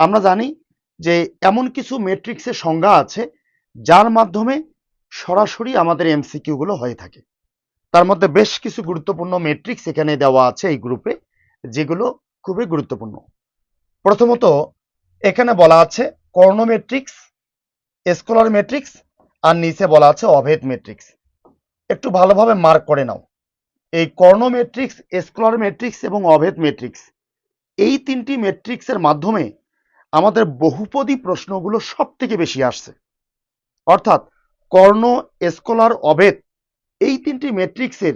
আমরা জানি যে এমন কিছু ম্যাট্রিক্সের সংজ্ঞা আছে যার মাধ্যমে সরাসরি আমাদের এমসিকিউ গুলো হয়ে থাকে। তার মধ্যে বেশ কিছু গুরুত্বপূর্ণ ম্যাট্রিক্স এখানে দেওয়া আছে এই গ্রুপে, যেগুলো খুবই গুরুত্বপূর্ণ। প্রথমত এখানে বলা আছে কর্ণ ম্যাট্রিক্স, স্কলার ম্যাট্রিক্স, আর নিচে বলা আছে অভেদ ম্যাট্রিক্স। একটু ভালোভাবে মার্ক করে নাও। এই কর্ণ ম্যাট্রিক্স, স্কলার ম্যাট্রিক্স এবং অভেদ ম্যাট্রিক্স, এই তিনটি ম্যাট্রিক্সের মাধ্যমে আমাদের বহুপদী প্রশ্নগুলো সব থেকে বেশি আসছে। অর্থাৎ কর্ণ, স্কলার, অভেদ, এই তিনটি ম্যাট্রিক্সের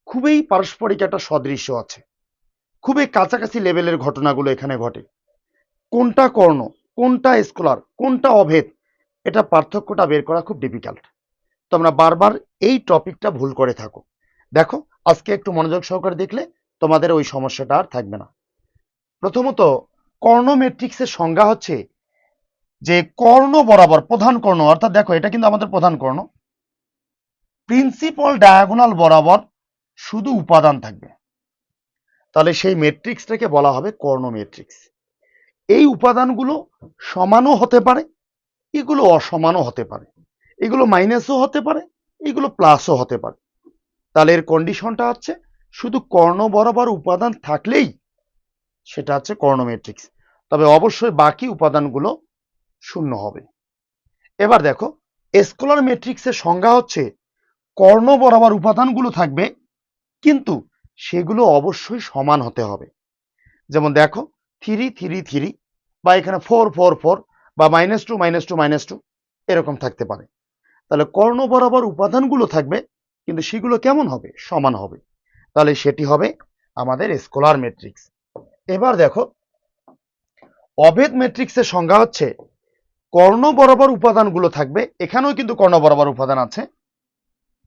খুবই পারস্পরিক একটা সদৃশ্য আছে। খুবই কাছাকাছি লেভেলের ঘটনাগুলো এখানে ঘটে। কোনটা কর্ণ, কোনটা স্কলার, কোনটা অভেদ, এটা পার্থক্যটা বের করা খুব ডিফিকাল্ট। তোমরা বারবার এই টপিকটা ভুল করে থাকো। দেখো, আজকে একটু মনোযোগ সহকারে দেখলে তোমাদের ওই সমস্যাটা আর থাকবে না। প্রথমত কর্ণ ম্যাট্রিক্সের সংজ্ঞা হচ্ছে যে কর্ণ বরাবর, প্রধান কর্ণ, অর্থাৎ দেখো এটা কিন্তু আমাদের প্রধান কর্ণ, প্রিন্সিপাল ডায়াগোনাল বরাবর শুধু উপাদান থাকবে, তাহলে সেই ম্যাট্রিক্সটাকে বলা হবে কর্ণ ম্যাট্রিক্স। এই উপাদানগুলো সমানও হতে পারে, এগুলো অসমানও হতে পারে, এগুলো মাইনাসও হতে পারে, এগুলো প্লাসও হতে পারে। তাহলে এর কন্ডিশনটা হচ্ছে শুধু কর্ণ বরাবর উপাদান থাকলেই সেটা হচ্ছে কর্ণ ম্যাট্রিক্স, তবে অবশ্যই বাকি উপাদানগুলো শূন্য হবে। এবার দেখো, স্কলার ম্যাট্রিক্সের সংজ্ঞা হচ্ছে কর্ণ বরাবর উপাদানগুলো থাকবে, কিন্তু সেগুলো অবশ্যই সমান হতে হবে। যেমন দেখো 3 3 3, বা এখানে 4 4 4, বা -2 -2 -2, এরকম থাকতে পারে। তাহলে কর্ণ বরাবর উপাদানগুলো থাকবে, কিন্তু সেগুলো কেমন হবে? সমান হবে। তাহলে সেটি হবে আমাদের স্কলার ম্যাট্রিক্স। এবার দেখো, অভেদ ম্যাট্রিক্সের সংজ্ঞা হচ্ছে কর্ণ বরাবর উপাদানগুলো থাকবে, এখানেও কিন্তু কর্ণ বরাবর উপাদান আছে,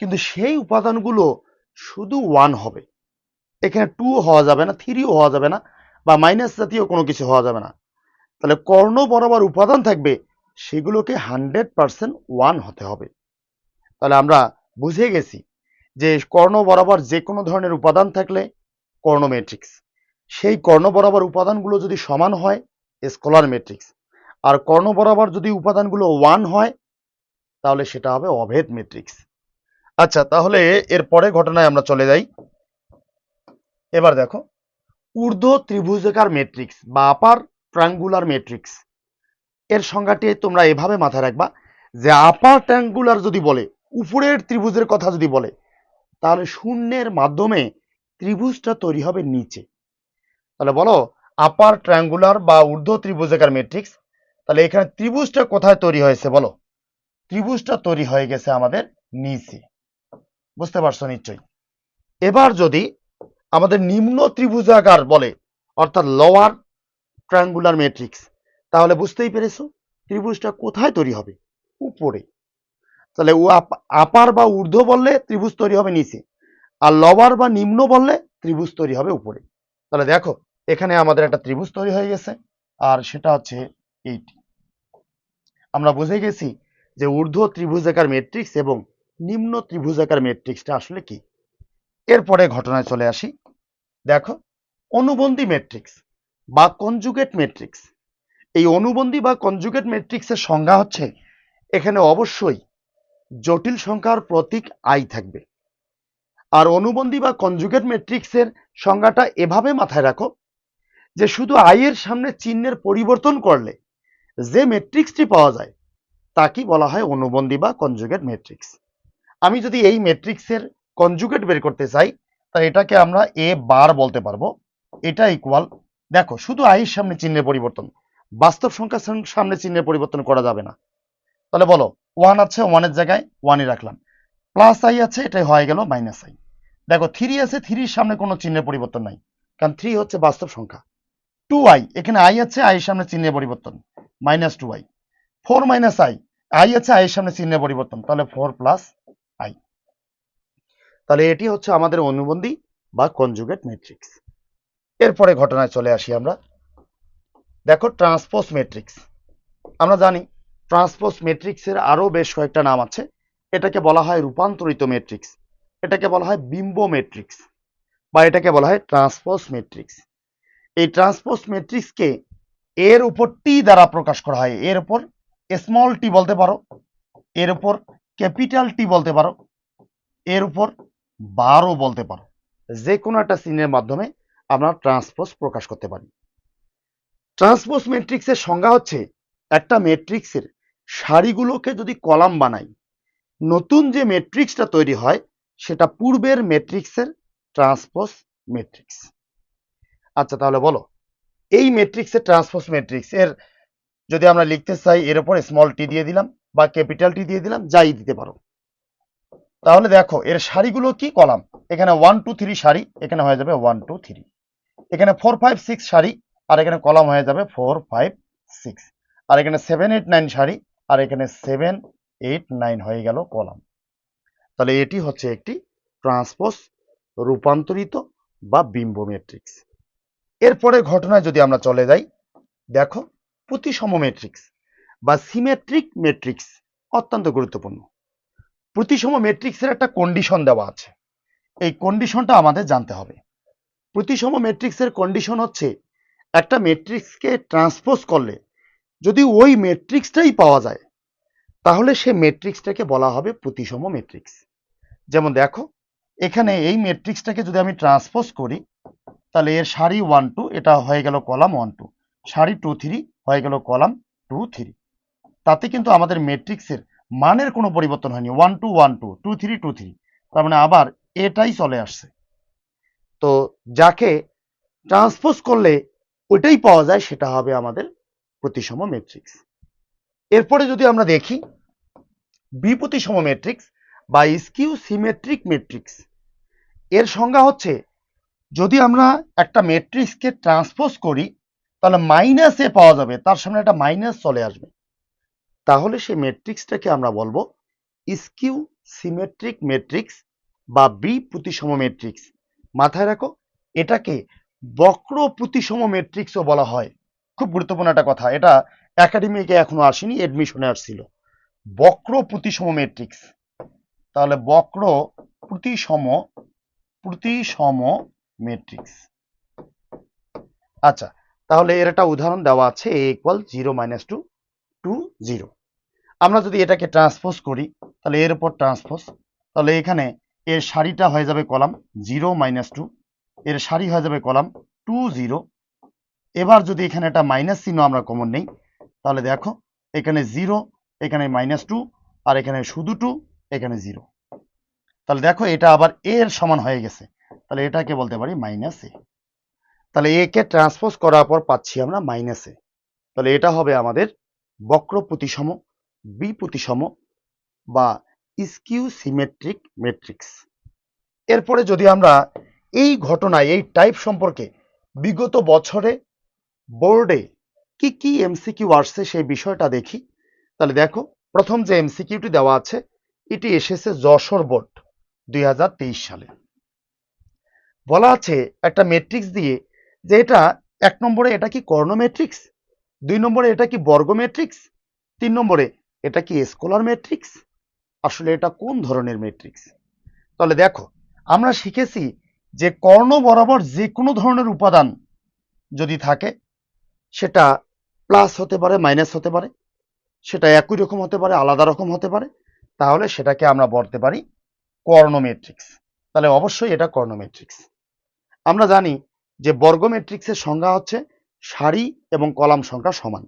কিন্তু সেই উপাদানগুলো শুধু 1 হবে। এখানে 2 হওয়া যাবে না, 3ও হওয়া যাবে না, বা মাইনাস জাতীয় কোনো কিছু হওয়া যাবে না। তাহলে কর্ণ বরাবর উপাদান থাকবে, সেগুলোকে 100% 1 হতে হবে। তাহলে আমরা বুঝে গেছি যে কর্ণ বরাবর যে কোনো ধরনের উপাদান থাকলে কর্ণ ম্যাট্রিক্স, সেই কর্ণ বরাবর উপাদানগুলো যদি সমান হয় স্কলার ম্যাট্রিক্স, আর কর্ণ বরাবর যদি উপাদানগুলো 1 হয় তাহলে সেটা হবে অভেদ ম্যাট্রিক্স। আচ্ছা, তাহলে এর পরে ঘটনায় আমরা চলে যাই। এবার দেখো, ঊর্ধ্ব ত্রিভুজাকার ম্যাট্রিক্স বা আপার ট্রায়াঙ্গুলার ম্যাট্রিক্স, এর সংজ্ঞাটি তোমরা এভাবে মাথায় রাখবা যে আপার ট্রায়াঙ্গুলার যদি বলে, উপরের ত্রিভুজের কথা যদি বলে, তাহলে শূন্যের মাধ্যমে ত্রিভুজটা তৈরি হবে নিচে। তাহলে বলো আপার ট্রায়াঙ্গুলার বা ঊর্ধ্ব ত্রিভুজাকার ম্যাট্রিক্স, তাহলে এখানে ত্রিভুজটা কোথায় তৈরি হয়েছে বলো? ত্রিভুজটা তৈরি হয়ে গেছে আমাদের নিচে। বুঝতে পারছো নিশ্চয়ই। এবার যদি আমাদের নিম্ন ত্রিভুজাকার বলে, অর্থাৎ লোয়ার ট্রায়াঙ্গুলার ম্যাট্রিক্স, তাহলে বুঝতেই পেরেছো ত্রিভুজটা কোথায় তৈরি হবে? উপরে। তাহলে আপার বা ঊর্ধ্ব বললে ত্রিভুজ তৈরি হবে নিচে, আর লোয়ার বা নিম্ন বললে ত্রিভুজ তৈরি হবে উপরে। তাহলে দেখো এখানে আমাদের একটা ত্রিভুজ তৈরি হয়ে গেছে, আর সেটা হচ্ছে এইটি। আমরা বুঝে গেছি যে ঊর্ধ্ব ত্রিভুজাকার ম্যাট্রিক্স এবং নিম্ন ত্রিভুজাকার ম্যাট্রিক্সটা আসলে কি। এরপরে ঘটনায় চলে আসি। দেখো, অনুবন্ধী ম্যাট্রিক্স বা কনজুগেট ম্যাট্রিক্স, এই অনুবন্ধী বা কনজুগেট ম্যাট্রিক্সের সংজ্ঞা হচ্ছে এখানে অবশ্যই জটিল সংখ্যার প্রতীক আই থাকবে। আর অনুবন্ধী বা কনজুগেট ম্যাট্রিক্সের সংজ্ঞাটা এভাবে মাথায় রাখো যে শুধু আই এর সামনে চিহ্নের পরিবর্তন করলে যে ম্যাট্রিক্সটি পাওয়া যায় তাকে বলা হয় অনুবন্ধী বা কনজুগেট ম্যাট্রিক্স। আমি যদি এই ম্যাট্রিক্সের কনজুগেট বের করতে চাই, তাহলে এটাকে আমরা এ বার বলতে পারবো। এটা ইকুয়াল, দেখো শুধু আই এর সামনে চিহ্নের পরিবর্তন, বাস্তব সংখ্যার সামনে চিহ্নের পরিবর্তন করা যাবে না। তাহলে বলো 1 আছে, 1 এর জায়গায় 1ই রাখলাম, প্লাস আই আছে, এটাই হয়ে গেল মাইনাস আই। দেখো 3 আছে, 3 এর সামনে কোনো চিহ্নের পরিবর্তন নাই, কারণ 3 হচ্ছে বাস্তব সংখ্যা। 2i, এখানে আই আছে, আই এর সামনে চিহ্নের পরিবর্তন, minus 2i। 4 minus I, I আছে, আই এর সামনে চিহ্নের পরিবর্তন, তাহলে 4 প্লাস আই। তাহলে এটি হচ্ছে আমাদের অনুবন্ধী বা কনজুগেট ম্যাট্রিক্স। এরপরে ঘটনায় চলে আসি আমরা। দেখো ট্রান্সপোজ ম্যাট্রিক্স, আমরা জানি ট্রান্সপোজ ম্যাট্রিক্সের আরো বেশ কয়েকটা নাম আছে। এটাকে বলা হয় রূপান্তরিত ম্যাট্রিক্স, এটাকে বলা হয় বিম্ব ম্যাট্রিক্স, বা এটাকে বলা হয় ট্রান্সপোজ ম্যাট্রিক্স। এই ট্রান্সপোজ ম্যাট্রিক্সকে এর উপর টি দ্বারা প্রকাশ করা হয়, এর উপর স্মল টি বলতে পারো, এর উপর ক্যাপিটাল টি বলতে পারো, এর উপর বারও বলতে পারো। যে কোনো একটা চিহ্নের মাধ্যমে আমরা ট্রান্সপোজ প্রকাশ করতে পারি। ট্রান্সপোজ ম্যাট্রিক্সের সংজ্ঞা হচ্ছে একটা ম্যাট্রিক্সের সারিগুলোকে যদি কলাম বানাই, নতুন যে ম্যাট্রিক্সটা তৈরি হয় সেটা পূর্বের ম্যাট্রিক্সের ট্রান্সপোজ ম্যাট্রিক্স। আচ্ছা, তাহলে বলো এই ম্যাট্রিক্সের ট্রান্সপোজ ম্যাট্রিক্স এর যদি আমরা লিখতে চাই, এর উপর স্মল টি দিয়ে দিলাম বা ক্যাপিটাল টি দিয়ে দিলাম, যাই দিতে পারো। তাহলে দেখো এর সারিগুলো কি, কলাম। এখানে 1 2 3 সারি, এখানে হয়ে যাবে 1 2 3। এখানে 4 5 6 সারি, আর এখানে কলাম হয়ে যাবে 4 5 6। আর এখানে 7 8 9 সারি, আর এখানে 7 8 9 হয়ে গেল কলাম। তাহলে এটি হচ্ছে একটি ট্রান্সপোজ রূপান্তরিত বা বিম্ব ম্যাট্রিক্স। এরপরে ঘটনায় যদি আমরা চলে যাই, দেখো প্রতিসম ম্যাট্রিক্স বা সিমেট্রিক ম্যাট্রিক্স অত্যন্ত গুরুত্বপূর্ণ। প্রতিসম ম্যাট্রিক্সের একটা কন্ডিশন দেওয়া আছে, এই কন্ডিশনটা আমাদের জানতে হবে। প্রতিসম ম্যাট্রিক্সের কন্ডিশন হচ্ছে একটা ম্যাট্রিক্সকে ট্রান্সপোজ করলে যদি ওই ম্যাট্রিক্সটাই পাওয়া যায়, তাহলে সে ম্যাট্রিক্সটাকে বলা হবে প্রতিসম ম্যাট্রিক্স। যেমন দেখো এখানে এই ম্যাট্রিক্সটাকে যদি আমি ট্রান্সপোজ করি, তাহলে এর সারি 1 2 এটা হয়ে গেল কলাম 1 2, সারি 2 3 হয়ে গেল কলাম 2 3। তাতে কিন্তু আমাদের ম্যাট্রিক্সের মানের কোনো পরিবর্তন হয়নি, 1 2 1 2 2 3 2 3, তার মানে আবার এটাই চলে আসছে। তো যাকে ট্রান্সপোজ করলে ওইটাই পাওয়া যায়, সেটা হবে আমাদের প্রতিসম ম্যাট্রিক্স। এরপরে যদি আমরা দেখি বিপ্রতিসম ম্যাট্রিক্স বা স্কিউ সিমেট্রিক ম্যাট্রিক্স, এর সংজ্ঞা হচ্ছে যদি আমরা একটা ম্যাট্রিক্সকে ট্রান্সপোজ করি, তাহলে মাইনাস এ পাওয়া যাবে, তার সামনে একটা মাইনাস চলে আসবে, তাহলে সেই ম্যাট্রিক্সটাকে আমরা বলবো স্কিউ সিমেট্রিক ম্যাট্রিক্স বা বিপ্রতিসম ম্যাট্রিক্স। মাথায় রাখো, এটাকে বক্র প্রতিসম ম্যাট্রিক্সও বলা হয়। খুব গুরুত্বপূর্ণ একটা কথা, এটা একাডেমিকে এখনো আসেনি, এডমিশনে আসছিল। বক্র প্রতিসম ম্যাট্রিক্স, তাহলে বক্র প্রতিসম প্রতিসম ম্যাট্রিক্স। আচ্ছা, তাহলে এর একটা উদাহরণ দেওয়া আছে, a ইকুয়াল 0 - 2 2 0। আমরা যদি এটাকে ট্রান্সপোজ করি, তাহলে এর উপর ট্রান্সপোজ, তাহলে এখানে এর সারিটা হয়ে যাবে কলাম 0 - 2, এর সারি হয়ে যাবে কলাম 2 0। এবার যদি এখানে একটা মাইনাস চিহ্ন আমরা কমন নেই, তাহলে দেখো এখানে 0, এখানে -2, আর এখানে শুধু 2, এখানে 0। তাহলে দেখো এটা আবার এর সমান হয়ে গেছে, তাহলে এটাকে বলতে পারি -a। তাহলে এ কে ট্রান্সপোজ করার পর পাচ্ছি আমরা -a। তাহলে এটা হবে আমাদের বক্র প্রতিসম বিপ্রতিসম বা স্কিউ সিমেট্রিক ম্যাট্রিক্স। এরপরে যদি আমরা এই ঘটনায় এই টাইপ সম্পর্কে বিগত বছরে বোর্ডে কি কি এমসিকিউ আসছে সেই বিষয়টা দেখি, তাহলে দেখো প্রথম যে এমসিকিউটি দেওয়া আছে এটি এসেছে যশোর বোর্ড 2023 সালে। বলা আছে একটা ম্যাট্রিক্স দিয়ে যে এটা 1 নম্বরে এটা কি কর্ণ ম্যাট্রিক্স, 2 নম্বরে এটা কি বর্গ ম্যাট্রিক্স, 3 নম্বরে এটা কি স্কলার ম্যাট্রিক্স, আসলে এটা কোন ধরনের ম্যাট্রিক্স। তাহলে দেখো আমরা শিখেছি যে কর্ণ বরাবর যে কোনো ধরনের উপাদান যদি থাকে, সেটা প্লাস হতে পারে মাইনাস হতে পারে, সেটা একই রকম হতে পারে আলাদা রকম হতে পারে, তাহলে সেটাকে আমরা বলতে পারি কর্ণ ম্যাট্রিক্স। তাহলে অবশ্যই এটা কর্ণ ম্যাট্রিক্স। আমরা জানি যে বর্গ ম্যাট্রিক্সের সংজ্ঞা হচ্ছে সারি এবং কলাম সংখ্যা সমান।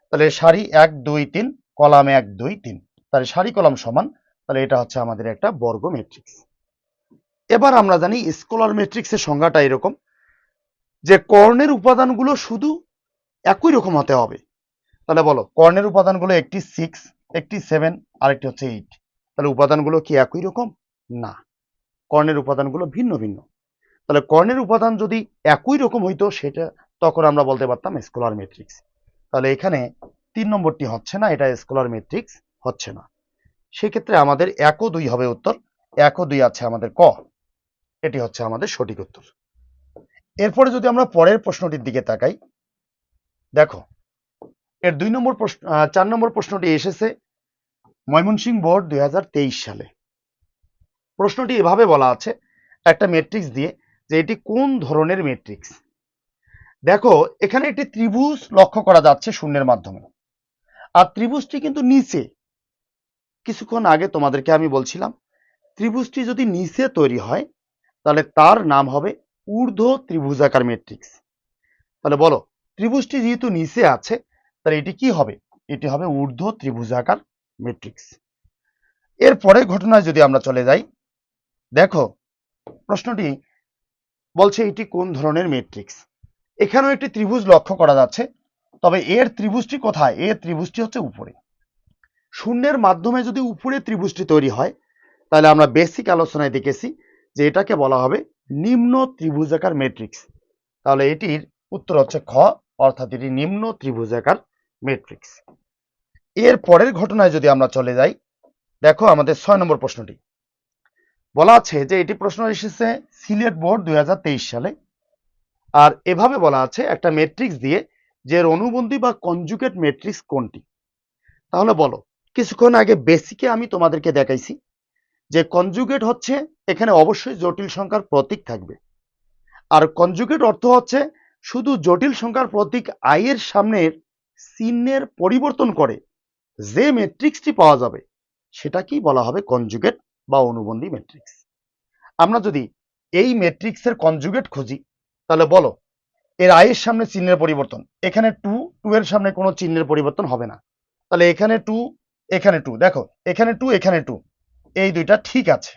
তাহলে সারি 1 2 3, কলাম 1 2 3, তাহলে সারি কলাম সমান, তাহলে এটা হচ্ছে আমাদের একটা বর্গ ম্যাট্রিক্স। এবার আমরা জানি স্কলার ম্যাট্রিক্সের সংজ্ঞাটা এরকম যে কর্ণের উপাদানগুলো শুধু একই রকম হতে হবে। তাহলে বলো কর্ণের উপাদানগুলো একটি 6, একটি 7, আরেকটি হচ্ছে 8, তাহলে উপাদানগুলো কি একই রকম? না, কর্ণের উপাদানগুলো ভিন্ন ভিন্ন। তাহলে কর্ণের উপাদান যদি একই রকম হইতো, সেটা তখন আমরা বলতে পারতাম স্কলার ম্যাট্রিক্স। তাহলে এখানে 3 নম্বরটি হচ্ছে না, এটা স্কলার ম্যাট্রিক্স হচ্ছে না। সেক্ষেত্রে আমাদের 1 ও 2 হবে উত্তর, 1 ও 2 আছে আমাদের ক, এটি হচ্ছে আমাদের সঠিক উত্তর। এরপরে যদি আমরা পরের প্রশ্নটির দিকে তাকাই, দেখো এর 4 নম্বর প্রশ্নটি এসেছে ময়মনসিংহ বোর্ড 2023 সালে। প্রশ্নটি এভাবে বলা আছে একটা ম্যাট্রিক্স দিয়ে যে এটি কোন ধরনের ম্যাট্রিক্স। দেখো এখানে একটি ত্রিভুজ লক্ষ্য করা যাচ্ছে শূন্যের মাধ্যমে, আর ত্রিভুজটি কিন্তু নিচে। কিছুক্ষণ আগে তোমাদেরকে আমি বলছিলাম ত্রিভুজটি যদি নিচে তৈরি হয় তাহলে তার নাম হবে ঊর্ধ্ব ত্রিভুজাকার ম্যাট্রিক্স। তাহলে বলো, ত্রিভুজটি যেহেতু নিচে আছে তাহলে এটি কি হবে? এটি হবে ঊর্ধ্ব ত্রিভুজাকার ম্যাট্রিক্স। এর পরের ঘটনায় যদি আমরা চলে যাই, দেখো প্রশ্নটি বলছে এটি কোন ধরনের ম্যাট্রিক্স। এখানেও একটি ত্রিভুজ লক্ষ্য করা যাচ্ছে, তবে এর ত্রিভুজটি কোথায়? এর ত্রিভুজটি হচ্ছে উপরে। শূন্যের মাধ্যমে যদি উপরে ত্রিভুজটি তৈরি হয় তাহলে আমরা বেসিক আলোচনায় দেখেছি যে এটাকে বলা হবে নিম্ন ত্রিভুজাকার ম্যাট্রিক্স। তাহলে এটির উত্তর হচ্ছে খ, অর্থাৎ এটি নিম্ন ত্রিভুজাকার ম্যাট্রিক্স। এর পরের ঘটনায় যদি আমরা চলে যাই, দেখো আমাদের 6 নম্বর প্রশ্নটি বলা আছে যে এটি প্রশ্ন এসেছে সিলেট বোর্ড 2023 সালে। আর এভাবে বলা আছে একটা ম্যাট্রিক্স দিয়ে যে এর অনুবন্ধী বা কনজুগেট ম্যাট্রিক্স কোনটি। তাহলে বলো, কিছুক্ষণ আগে বেসিকে আমি তোমাদেরকে দেখাইছি যে কনজুগেট হচ্ছে এখানে অবশ্যই জটিল সংখ্যার প্রতীক থাকবে, আর কনজুগেট অর্থ হচ্ছে শুধু জটিল সংখ্যার প্রতীক আই এর সামনের চিহ্নের পরিবর্তন করে যে ম্যাট্রিক্সটি পাওয়া যাবে সেটাকেই বলা হবে কনজুগেট বা অনুবন্ধী ম্যাট্রিক্স। আমরা যদি এই ম্যাট্রিক্সের কনজুগেট খুঁজি তাহলে বলো, এর আই এর সামনে চিহ্নের পরিবর্তন, এখানে টু, টু এর সামনে কোনো চিহ্নের পরিবর্তন হবে না, তাহলে এখানে টু, এখানে টু, দেখো এখানে টু, এখানে টু, এই দুইটা ঠিক আছে।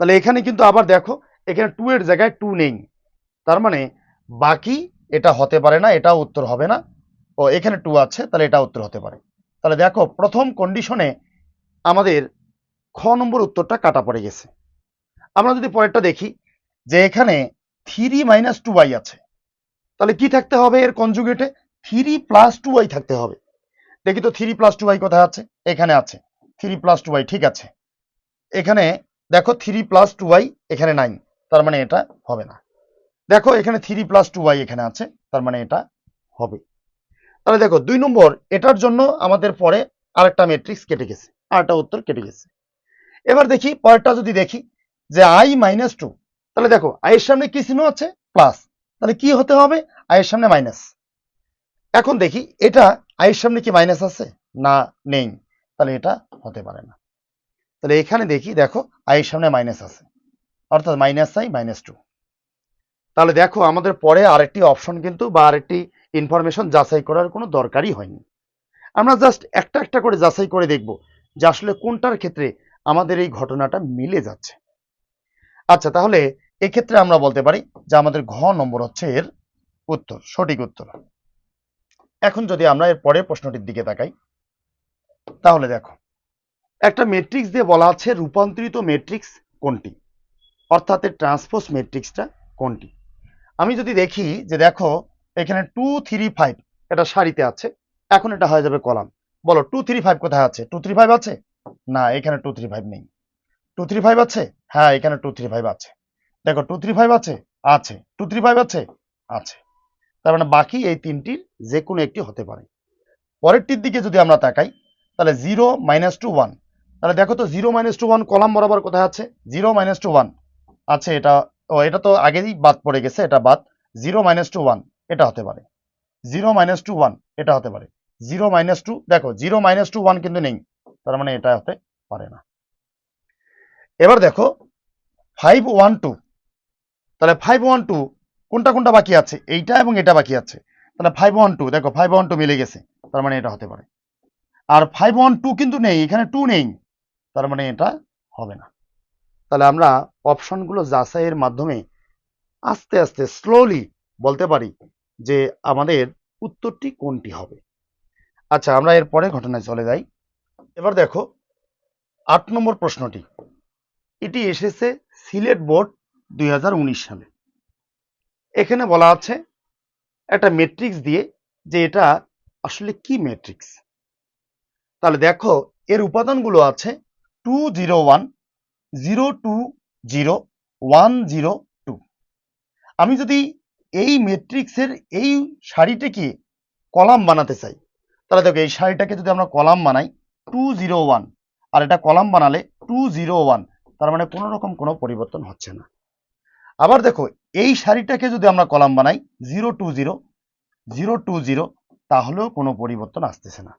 তাহলে এখানে কিন্তু আবার দেখো এখানে টু এর জায়গায় টু নেই, তার মানে বাকি এটা হতে পারে না, এটা উত্তর হবে না। ও এখানে টু আছে, তাহলে এটা উত্তর হতে পারে। তাহলে দেখো প্রথম কন্ডিশনে আমাদের খ নম্বর উত্তরটা কাটা পড়ে গেছে। আমরা যদি পরেরটা দেখি যে এখানে থ্রি মাইনাস টু ওয়াই আছে, তাহলে কি থাকতে হবে এর কনজুগেটে? থ্রি প্লাস টু ওয়াই থাকতে হবে। দেখি তো থ্রি প্লাস টু ওয়াই কোথায় আছে? এখানে আছে, থ্রি প্লাস টু ওয়াই ঠিক আছে। এখানে দেখো থ্রি প্লাস টু ওয়াই এখানে নাই, তার মানে এটা হবে না। দেখো এখানে থ্রি প্লাস টু ওয়াই এখানে আছে, তার মানে এটা হবে। তাহলে দেখো 2 নম্বর, এটার জন্য আমাদের পরে আরেকটা ম্যাট্রিক্স কেটে গেছে, আরেকটা উত্তর কেটে গেছে। এবার দেখি পরেরটা যদি দেখি যে আই মাইনাস টু, তাহলে দেখো আই এর সামনে কি চিহ্ন আছে? প্লাস, তাহলে কি হতে হবে? আই এর সামনে মাইনাস। এখন দেখি এটা আই এর সামনে কি মাইনাস আছে? না, নেই, তাহলে এটা হতে পারে না। তাহলে এখানে দেখি, দেখো আই এর সামনে মাইনাস আছে, অর্থাৎ মাইনাস আই মাইনাস টু। তাহলে দেখো আমাদের পরে আরেকটি অপশন কিন্তু বা আরেকটি ইনফরমেশন যাচাই করার কোনো দরকারই হয়নি। আমরা জাস্ট একটা একটা করে যাচাই করে দেখব যে আসলে কোনটার ক্ষেত্রে আমাদের এই ঘটনাটা মিলে যাচ্ছে। আচ্ছা, তাহলে এক্ষেত্রে আমরা বলতে পারি যে আমাদের ঘ নম্বর হচ্ছে এর উত্তর, সঠিক উত্তর। এখন যদি আমরা এর পরের প্রশ্নটির দিকে তাকাই, তাহলে দেখো একটা ম্যাট্রিক্স দিয়ে বলা আছে রূপান্তরিত ম্যাট্রিক্স কোনটি, অর্থাৎ এর ট্রান্সপোজ ম্যাট্রিক্সটা কোনটি। আমি যদি দেখি যে দেখো এখানে 2 3 5 এটা সারিতে আছে, এখন এটা হয়ে যাবে কলাম। বলো 2 3 5 কোথায় আছে? 2 3 5 আছে? না, এখানে 2 3 5 নেই। 2 3 5 আছে? হ্যাঁ, এখানে 2 3 5 আছে। দেখো 2 3 5 আছে? আছে। 2 3 5 আছে? আছে। তার মানে বাকি এই তিনটির যে কোনো একটি হতে পারে। পরেরটির দিকে যদি আমরা তাকাই তাহলে 0 মাইনাস টু 1, তাহলে দেখো তো 0 মাইনাস টু 1 কলাম বরাবর কোথায় আছে? 0 মাইনাস টু 1 আছে, এটা ও এটা তো আগেই বাদ পড়ে গেছে, এটা বাদ। 0 মাইনাস টু 1 এটা হতে পারে, 0 মাইনাস টু 1 এটা হতে পারে, 0 মাইনাস টু, দেখো 0 মাইনাস টু 1 কিন্তু নেই, তার মানে এটা হতে পারে না। এবার দেখো 5 1 2, তাহলে 5 1 2 কোনটা কোনটা বাকি আছে? এইটা এবং এটা বাকি আছে, তাহলে 5 1 2, দেখো 5 1 2 মিলে গেছে, তার মানে এটা হতে পারে। আর 5 1 2 কিন্তু নেই, এখানে 2 নেই, তার মানে এটা হবে না। তাহলে আমরা অপশনগুলো যাচাইয়ের মাধ্যমে আস্তে আস্তে স্লোলি বলতে পারি যে আমাদের উত্তরটি কোনটি হবে। আচ্ছা, আমরা এর পরে ঘটনায় চলে যাই। এবার দেখো 8 নম্বর প্রশ্নটি, এটি এসেছে সিলেট বোর্ড 2019 সালে। এখানে বলা আছে একটা ম্যাট্রিক্স দিয়ে যে এটা আসলে কি ম্যাট্রিক্স। তাহলে দেখো এর উপাদানগুলো আছে 201 020 102। আমি যদি এই ম্যাট্রিক্সের এই সারিটিকে কলাম বানাতে চাই, তাহলে দেখো এই সারিটাকে যদি আমরা কলাম বানাই 201 আর এটা কলাম বানালে 201, তার মানে কোনো রকম কোনো পরিবর্তন হচ্ছে না। আবার দেখো এই সারিটাকে যদি আমরা কলাম বানাই 0 2 0 0 2 0, তাহলেও কোনো পরিবর্তন আসতেছে না।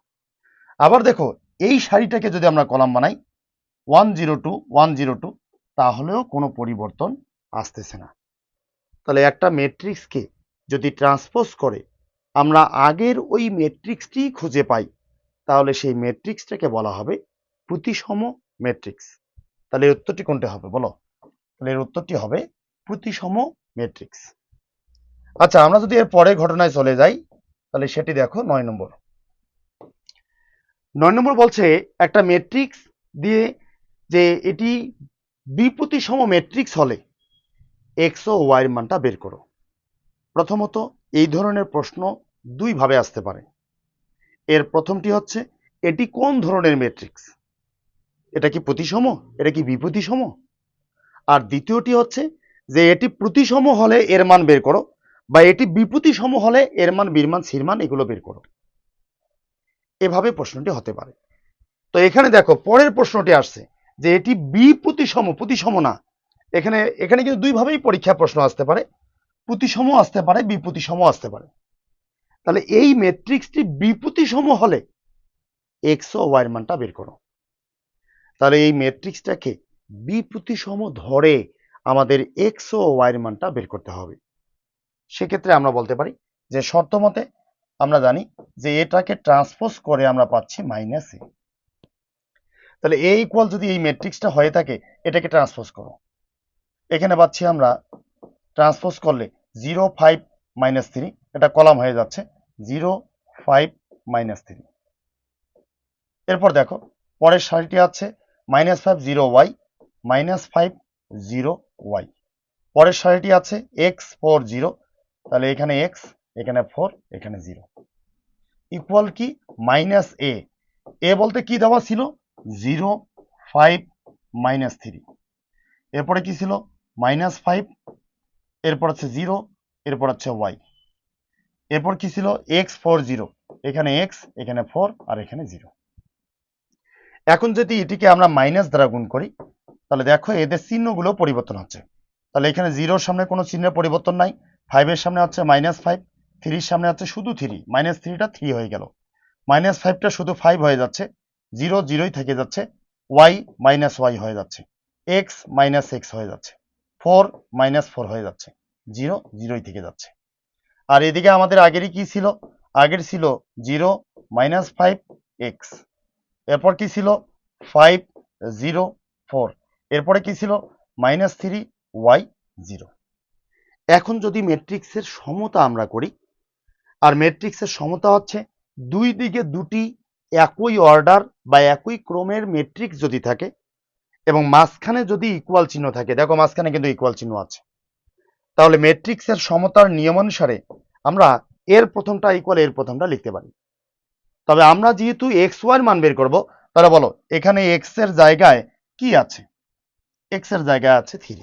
আবার দেখো এই সারিটাকে যদি আমরা কলাম বানাই 1 0 2 1 0 2, তাহলেও কোনো পরিবর্তন আসতেছে না। তাহলে একটা ম্যাট্রিক্সকে যদি ট্রান্সপোজ করে আমরা আগের ওই ম্যাট্রিক্সটি খুঁজে পাই, তাহলে সেই ম্যাট্রিক্সটাকে বলা হবে প্রতিসম ম্যাট্রিক্স। তাহলে এর উত্তরটি কোনটা হবে বলো? তাহলে এর উত্তরটি হবে প্রতিসম ম্যাট্রিক্স। আচ্ছা, আমরা যদি এর পরের ঘটনায় চলে যাই, তাহলে সেটি দেখো 9 নম্বর। 9 নম্বর বলছে একটা ম্যাট্রিক্স দিয়ে যে এটি বিপ্রতিসম ম্যাট্রিক্স হলে এক্স ও ওয়াই এর মানটা বের করো। প্রথমত এই ধরনের প্রশ্ন দুই ভাবে আসতে পারে। এর প্রথমটি হচ্ছে এটি কোন ধরনের ম্যাট্রিক্স, এটা কি প্রতিসম, এটা কি বিপ্রতিসম। আর দ্বিতীয়টি হচ্ছে যে এটি প্রতিসম হলে এর মান বের করো, বা এটি বিপ্রতিসম হলে এর মান, বীর মান, সির মান এগুলো বের করো। এভাবে প্রশ্নটি হতে পারে। তো এখানে দেখো পরের প্রশ্নটি আসছে যে এটি বিপ্রতিসম, প্রতিসম না। এখানে এখানে কিন্তু দুইভাবেই পরীক্ষা প্রশ্ন আসতে পারে, প্রতিসম আসতে পারে, বিপ্রতিসম আসতে পারে। তাহলে এই ম্যাট্রিক্সটি বিপ্রতিসম হলে এক্স ও ওয়াই এর মানটা বের করো। তাহলে এই ম্যাট্রিক্সটাকে বিপ্রতিসম ধরে আমাদের এক্স ও ওয়াই এর মানটা বের করতে হবে। সেক্ষেত্রে আমরা বলতে পারি যে শর্ত মতে আমরা জানি যে এটাকে ট্রান্সপোজ করে আমরা পাচ্ছি মাইনাস এ। তাহলে এ ইকুয়াল যদি এই ম্যাট্রিক্সটা হয়ে থাকে, এটাকে ট্রান্সপোজ করো। এখানে পাচ্ছি আমরা ট্রান্সপোজ করলে 0 5 -3, এটা কলাম হয়ে যাচ্ছে 0 5 -3। এরপর দেখো পরের সারিটি আছে -5 0 y -5 0 y। পরের সারিটি আছে x 4 0, তাহলে এখানে x, এখানে 4, এখানে 0, ইকুয়াল কি মাইনাস এ। এ বলতে কি দেওয়া ছিল 0 5 -3, এরপরে কি ছিল -5, এরপর হচ্ছে 0, এরপর হচ্ছে y, এরপর কি ছিল x 4 0, এখানে x, এখানে 4, আর এখানে 0। এখন যদি এটিকে আমরা মাইনাস দ্বারা গুণ করি, তাহলে দেখো এদের চিহ্নগুলো পরিবর্তন হচ্ছে। তাহলে এখানে 0-র সামনে কোনো চিহ্নের পরিবর্তন নাই, 5-এর সামনে হচ্ছে -5, 3-র সামনে হচ্ছে শুধু 3, -3টা 3 হয়ে গেল, -5টা শুধু 5 হয়ে যাচ্ছে, 0 0ই থেকে যাচ্ছে, y -y হয়ে যাচ্ছে, x -x হয়ে যাচ্ছে, 4 -4 হয়ে যাচ্ছে, 0 0ই থেকে যাচ্ছে। আর এদিকে আমাদের আগেরই কি ছিল, আগের ছিল 0 -5 x, এরপর কি ছিল 5 0 4, এরপরে কি ছিল -3 y 0। এখন যদি ম্যাট্রিক্সের সমতা আমরা করি, আর ম্যাট্রিক্সের সমতা হচ্ছে দুই দিকে দুটি একই অর্ডার বা একই ক্রমের ম্যাট্রিক্স যদি থাকে এবং মাঝখানে যদি ইকুয়াল চিহ্ন থাকে, দেখো মাঝখানে কিন্তু ইকুয়াল চিহ্ন আছে, তাহলে ম্যাট্রিক্সের সমতার নিয়মানুসারে আমরা এর প্রথমটা ইকুয়াল এর প্রথমটা লিখতে পারি। তবে আমরা যেহেতু এক্স ওয়াই এর মান বের করব, তাহলে বলো এখানে এক্স এর জায়গায় কি আছে, এক্স এর জায়গায় আছে 3,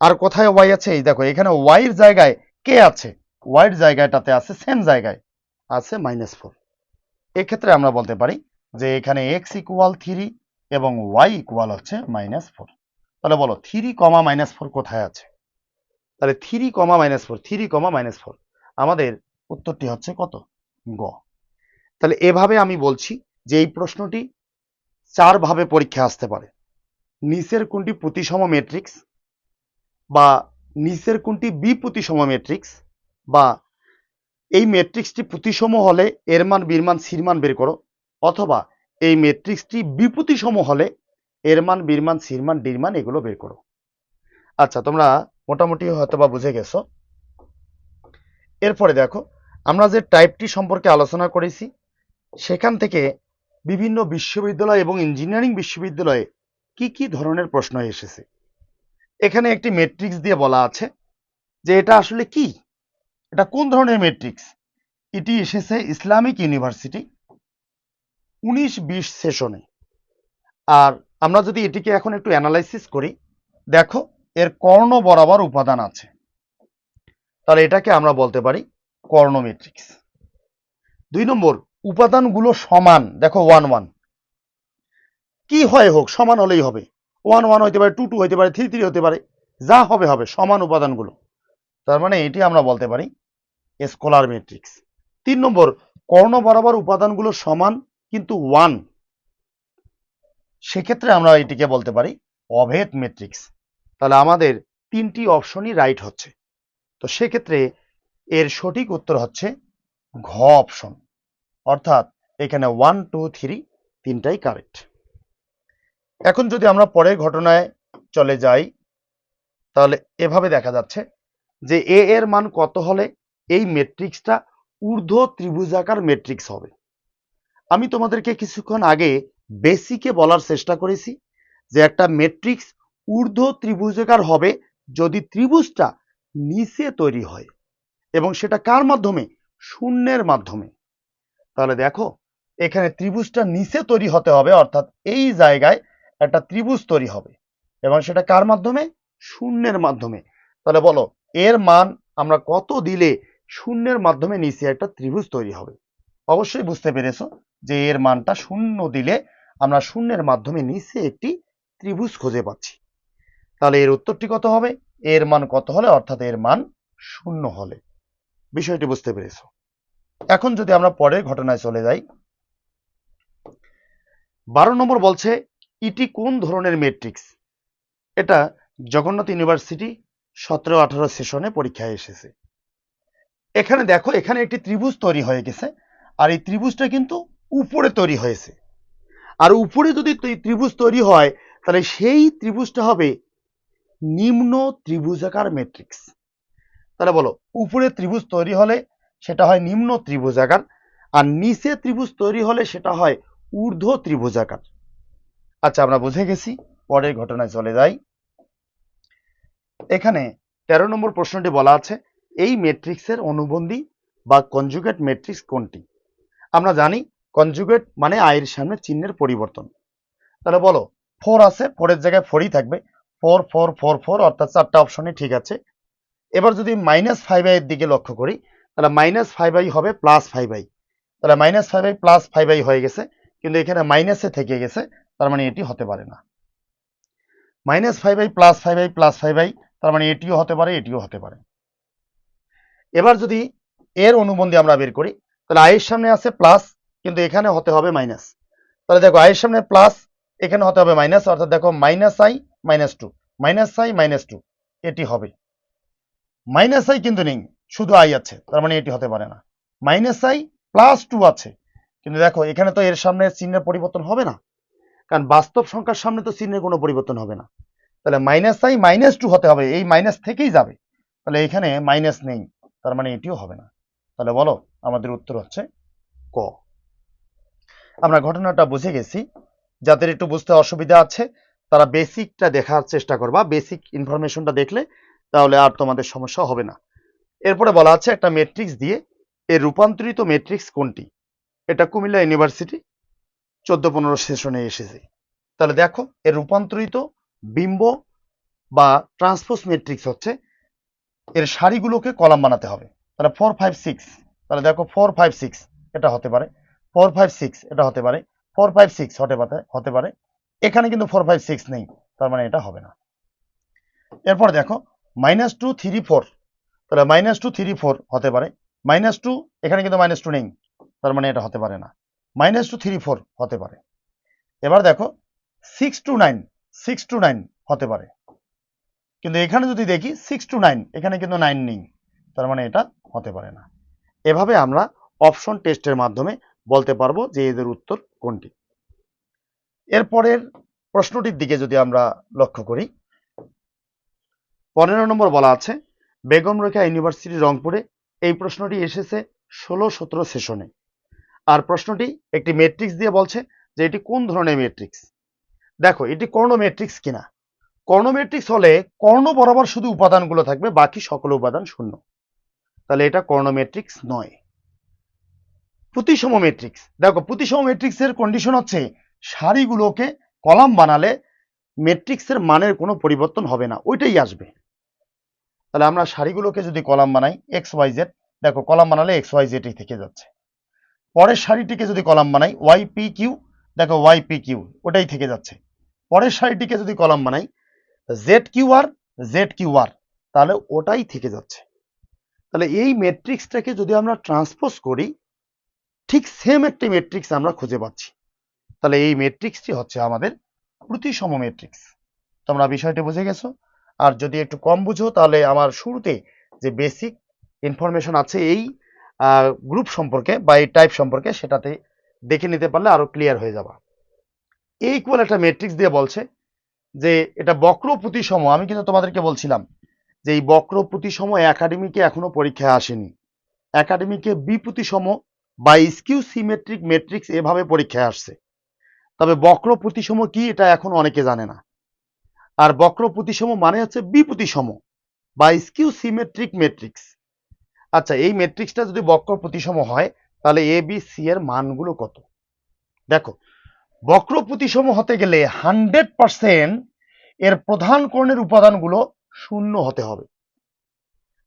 আর কোথায় ওয়াই আছে, এই দেখো এখানে ওয়াই এর জায়গায় কে আছে, ওয়াই এর জায়গাটাতে আছে সেম জায়গায় আছে -4। এক্ষেত্রে আমরা বলতে পারি যে এখানে এক্স ইকুয়াল 3 এবং ওয়াই ইকুয়াল হচ্ছে -4। তাহলে বলো 3, -4 কোথায় আছে, তাহলে 3, -4, 3, -4, আমাদের উত্তরটি হচ্ছে কত, গ। তাহলে এভাবে আমি বলছি যে এই প্রশ্নটি 4 ভাবে পরীক্ষা আসতে পারে। নিচের কোনটি প্রতিসম ম্যাট্রিক্স, বা নিচের কোনটি বিপ্রতিসম ম্যাট্রিক্স, বা এই ম্যাট্রিক্সটি প্রতিসম হলে এর মান, বীর মান, সির মান বের করো, অথবা এই ম্যাট্রিক্সটি বিপ্রতিসম হলে এর মান, বীর মান, সির মান, ডির মান এগুলো বের করো। আচ্ছা, তোমরা মোটামুটি হয়তোবা বুঝে গেছো। এরপরে দেখো আমরা যে টাইপটি সম্পর্কে আলোচনা করেছি, সেখান থেকে বিভিন্ন বিশ্ববিদ্যালয় এবং ইঞ্জিনিয়ারিং বিশ্ববিদ্যালয়ে কি কি ধরনের প্রশ্ন এসেছে। এখানে একটি ম্যাট্রিক্স দিয়ে বলা আছে যে এটা আসলে কি, এটা কোন ধরনের ম্যাট্রিক্স। এটি এসেছে ইসলামিক ইউনিভার্সিটি 19-20 সেশনে। আর আমরা যদি এটিকে এখন একটু অ্যানালাইসিস করি, দেখো এর কর্ণ বরাবর উপাদান আছে, তাহলে এটাকে আমরা বলতে পারি কর্ণ ম্যাট্রিক্স। 2 নম্বর, উপাদানগুলো সমান, দেখো 1 1, কি হয় হোক সমান হলেই হবে, 1 1 হতে পারে, 2 2 হতে পারে, 3 3 হতে পারে, যা হবে হবে, সমান উপাদানগুলো। তার মানে এটি আমরা বলতে পারি স্কলার ম্যাট্রিক্স। 3 নম্বর, কর্ণ বরাবর উপাদানগুলো সমান কিন্তু 1, সেক্ষেত্রে আমরা এটিকে বলতে পারি অভেদ ম্যাট্রিক্স। তাহলে আমাদের 3টি অপশনই রাইট হচ্ছে। তো সেক্ষেত্রে এর সঠিক উত্তর হচ্ছে ঘ অপশন, অর্থাৎ এখানে 1, 2, 3 তিনটাই কারেক্ট। এখন যদি আমরা পরের ঘটনায় চলে যাই, তাহলে এভাবে দেখা যাচ্ছে যে এ এর মান কত হলে এই ম্যাট্রিক্সটা ঊর্ধ্ব ত্রিভুজাকার ম্যাট্রিক্স হবে। আমি তোমাদেরকে কিছুক্ষণ আগে বেসিকে বলার চেষ্টা করেছি যে একটা ম্যাট্রিক্স ঊর্ধ্ব ত্রিভুজাকার হবে যদি ত্রিভুজটা নিচে তৈরি হয়, এবং সেটা কার মাধ্যমে? শূন্যের মাধ্যমে। তাহলে দেখো এখানে ত্রিভুজটা নিচে তৈরি হতে হবে, অর্থাৎ এই জায়গায় একটা ত্রিভুজ তৈরি হবে, এবং সেটা কার মাধ্যমে? শূন্যের মাধ্যমে। তাহলে বলো এর মান আমরা কত দিলে শূন্যের মাধ্যমে নিচে একটা ত্রিভুজ তৈরি হবে? অবশ্যই বুঝতে পেরেছো যে এর মানটা 0 দিলে আমরা শূন্যের মাধ্যমে নিচে একটি ত্রিভুজ খুঁজে পাচ্ছি। তাহলে এর উত্তরটি কত হবে? এর মান কত হলে, অর্থাৎ এর মান 0 হলে। বিষয়টি বুঝতে পেরেছো। এখন যদি আমরা পরের ঘটনায় চলে যাই, 12 নম্বর বলছে ইটি কোন ধরনের ম্যাট্রিক্স? এটা জগন্নাথ ইউনিভার্সিটি 17-18 সেশনে পরীক্ষায় এসেছে। এখানে দেখো এখানে একটি ত্রিভুজ তৈরি হয়ে গেছে, আর এই ত্রিভুজটা কিন্তু উপরে তৈরি হয়েছে। আর উপরে যদি ত্রিভুজ তৈরি হয় তাহলে সেই ত্রিভুজটা হবে নিম্ন ত্রিভুজাকার ম্যাট্রিক্স। তাহলে বলো উপরে ত্রিভুজ তৈরি হলে সেটা হয় নিম্ন ত্রিভুজাকার, আর নিচে ত্রিভুজ তৈরি হলে সেটা হয় ঊর্ধ্ব ত্রিভুজাকার। আচ্ছা, আমরা বুঝে গেছি। পরের ঘটনায় চলে যাই। এখানে 13 নম্বর প্রশ্নটি বলা আছে এই ম্যাট্রিক্সের অনুবন্ধী বা কনজুগেট ম্যাট্রিক্স কোনটি? আমরা জানি কনজুগেট মানে আয়ের সামনে চিহ্নের পরিবর্তন। তাহলে বলো 4 আছে, 4 এর জায়গায় 4ই থাকবে, 4 4 4 4, অর্থাৎ 4টা অপশনই ঠিক আছে। এবার যদি -5i এর দিকে লক্ষ্য করি, তাহলে -5i হবে +5i, তাহলে -5i +5i হয়ে গেছে, কিন্তু এখানে মাইনাসে থেকে গেছে, তার মানে এটি হতে পারে না। -5i +5i +5i, তার মানে এটিও হতে পারে, এটিও হতে পারে। এবার যদি এর অনুবন্ধী আমরা বের করি, তাহলে আয়ের সামনে আছে প্লাস, কিন্তু এখানে হতে হবে মাইনাস। তাহলে দেখো আয়ের সামনে প্লাস, এখানে হতে হবে মাইনাস, অর্থাৎ দেখো -i -2, -i -2 এটি হবে। -i কিন্তু নেই, শুধু আই আছে, তার মানে এটি হতে পারে না। -i +2 আছে, কিন্তু দেখো এখানে তো এর সামনে চিহ্নের পরিবর্তন হবে না, কারণ বাস্তব সংখ্যার সামনে তো চিহ্নের কোনো পরিবর্তন হবে না। তাহলে -i -2 হতে হবে, এই মাইনাস থেকেই যাবে, তাহলে এখানে মাইনাস নেই, তার মানে এটিও হবে না। তাহলে বলো আমাদের উত্তর হচ্ছে ক। আমরা ঘটনাটা বুঝে গেছি। যাদের একটু বুঝতে অসুবিধা আছে তারা বেসিকটা দেখার চেষ্টা করবা, বেসিক ইনফরমেশনটা দেখলে তাহলে আর তোমাদের সমস্যা হবে না। এরপরে বলা আছে একটা ম্যাট্রিক্স দিয়ে এর রূপান্তরিত ম্যাট্রিক্স কোনটি? এটা কুমিল্লা ইউনিভার্সিটি 14-15 সেশনে এসেছে। তাহলে দেখো এর রূপান্তরিত বিম্ব বা ট্রান্সপোজ ম্যাট্রিক্স হচ্ছে এর সারিগুলোকে কলাম বানাতে হবে। তাহলে 4 5 6, তাহলে দেখো 4 5 6 এটা হতে পারে, 4 5 6 এটা হতে পারে, 4 5 6 হতে পারে। এখানে কিন্তু 4 5 6 নেই, তার মানে এটা হবে না। এরপর দেখো -2 3 4, তাহলে -2 3 4 হতে পারে, -2 এখানে কিন্তু -2 নেই, তার মানে এটা হতে পারে না। -2 3 4 হতে পারে। এবার দেখো 6 2 9, 6 2 9 হতে পারে, কিন্তু এখানে যদি দেখি 6 2 9, এখানে কিন্তু 9 নেই, তার মানে এটা হতে পারে না। এভাবে আমরা অপশন টেস্টের মাধ্যমে বলতে পারবো যে এদের উত্তর কোনটি। এরপরের প্রশ্নটির দিকে যদি আমরা লক্ষ্য করি, 15 নম্বর বলা আছে বেগম রোকেয়া ইউনিভার্সিটি রংপুরে এই প্রশ্নটি এসেছে 16-17 সেশনে। আর প্রশ্নটি একটি ম্যাট্রিক্স দিয়ে বলছে যে এটি কোন ধরনের ম্যাট্রিক্স। দেখো এটি কর্ণ ম্যাট্রিক্স কিনা। কর্ণ ম্যাট্রিক্স হলে কর্ণ বরাবর শুধু উপাদানগুলো থাকবে, বাকি সকল উপাদান শূন্য, তাহলে এটা কর্ণ ম্যাট্রিক্স নয়। প্রতিসম ম্যাট্রিক্স, দেখো প্রতিসম ম্যাট্রিক্সের কন্ডিশন হচ্ছে সারিগুলোকে কলাম বানালে ম্যাট্রিক্সের মানের কোনো পরিবর্তন হবে না, ওইটাই আসবে। তাহলে আমরা সারিগুলোকে যদি কলাম বানাই এক্স ওয়াই জেড, দেখো কলাম বানালে এক্স ওয়াই জেড থেকে যাচ্ছে। পরের সারিটিকে যদি কলাম বানাই ওয়াই পি কিউ, দেখো ওয়াই পি কিউ ওটাই থেকে যাচ্ছে। পরের সারিটিকে যদি কলাম বানাই Z Q R Z Q R, তাহলে ওটাই থেকে যাচ্ছে। তাহলে এই ম্যাট্রিক্সটাকে যদি আমরা ট্রান্সপোজ করি, ঠিক সেম একটি ম্যাট্রিক্স আমরা খুঁজে পাচ্ছি। তাহলে এই ম্যাট্রিক্সটি হচ্ছে আমাদের প্রতিসম ম্যাট্রিক্স। তোমরা বিষয়টি বুঝে গেছো? আর যদি একটু কম বুঝো তাহলে আমার শুরুতে যে বেসিক ইনফরমেশন আছে এই গ্রুপ সম্পর্কে বা এই টাইপ সম্পর্কে, সেটাতে দেখে নিতে পারলে আরো ক্লিয়ার হয়ে যাবে। এই ইকুয়াল একটা ম্যাট্রিক্স দিয়ে বলছে যে এটা বক্র প্রতিসম। আমি কিন্তু তোমাদেরকে বলছিলাম যে এই বক্র প্রতিসম একাডেমিকে এখনো পরীক্ষায় আসেনি। একাডেমিকে বিপ্রতিসম বা স্কিউ সিমেট্রিক ম্যাট্রিক্স এভাবে পরীক্ষায় আসছে। তবে বক্র প্রতিসম কি এটা এখন অনেকে জানে না। আর বক্র প্রতিসম মানে হচ্ছে বিপ্রতিসম বা স্কিউ সিমেট্রিক ম্যাট্রিক্স। আচ্ছা, এই ম্যাট্রিক্সটা যদি বক্র প্রতিসম হয় তাহলে এ বি সি এর মানগুলো কত? দেখো, বক্র প্রতিসম হতে গেলে 100% এর প্রধান কোণের উপাদানগুলো শূন্য হতে হবে।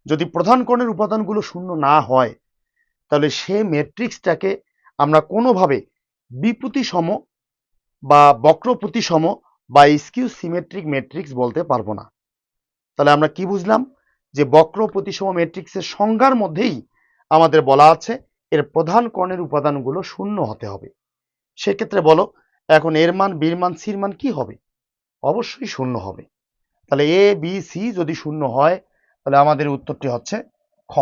যদি প্রধান কোণের উপাদানগুলো শূন্য না হয় তাহলে সে ম্যাট্রিক্সটাকে আমরা কোনোভাবে বিপ্রতিসম বা বক্র প্রতিসম বা স্কিউ সিমেট্রিক ম্যাট্রিক্স বলতে পারবো না। তাহলে আমরা কি বুঝলাম? যে বক্র প্রতিসম ম্যাট্রিক্সের সংজ্ঞার মধ্যেই আমাদের বলা আছে এর প্রধান কোণের উপাদানগুলো শূন্য হতে হবে। সেক্ষেত্রে বলো, এখন এর মান, বির মান, সির মান কি হবে? অবশ্যই শূন্য হবে। তাহলে এ বি সি যদি শূন্য হয় তাহলে আমাদের উত্তরটি হচ্ছে খ।